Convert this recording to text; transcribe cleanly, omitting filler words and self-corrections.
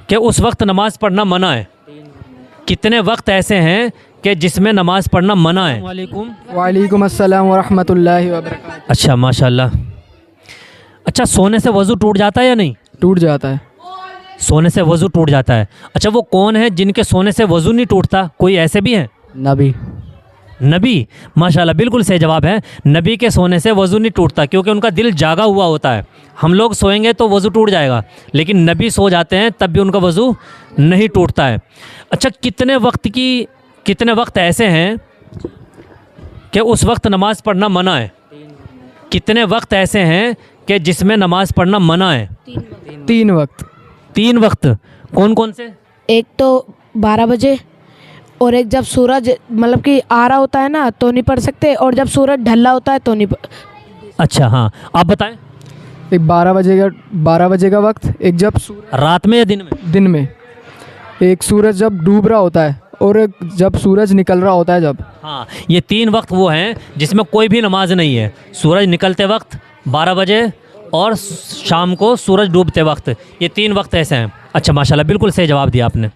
कि उस वक्त नमाज़ पढ़ना मना है? कितने वक्त ऐसे हैं कि जिसमें नमाज़ पढ़ना मना है? वालेकुम। वालेकुम अस्सलाम वरहमतुल्लाहि वबरकातुहू। अच्छा माशाल्लाह। अच्छा, सोने से वज़ू टूट जाता है या नहीं? टूट जाता है। सोने से वज़ू टूट जाता है। अच्छा, वो कौन है जिनके सोने से वज़ू नहीं टूटता? कोई ऐसे भी हैं? नबी। नबी। माशाल्लाह, बिल्कुल सही जवाब है। नबी के सोने से वज़ू नहीं टूटता क्योंकि उनका दिल जागा हुआ होता है। हम लोग सोएंगे तो वज़ू टूट जाएगा, लेकिन नबी सो जाते हैं तब भी उनका वज़ू नहीं टूटता है। अच्छा, कितने वक्त ऐसे हैं कि उस वक्त नमाज़ पढ़ना मना है? कितने वक्त ऐसे हैं कि जिसमें नमाज़ पढ़ना मना है? 3 वक्त। 3 वक्त। कौन कौन से? एक तो 12 बजे, और एक जब सूरज मतलब कि आ रहा होता है ना तो नहीं पढ़ सकते, और जब सूरज ढल रहा होता है तो नहीं अच्छा हाँ, आप बताएं। एक 12 बजे का वक्त, एक जब रात में या दिन में? दिन में, एक सूरज जब डूब रहा होता है, और एक जब सूरज निकल रहा होता है जब। हाँ, ये 3 वक्त वो हैं जिसमें कोई भी नमाज नहीं है। सूरज निकलते वक्त, 12 बजे, और शाम को सूरज डूबते वक्त। ये 3 वक्त ऐसे हैं। अच्छा माशाल्लाह, बिल्कुल सही जवाब दिया आपने।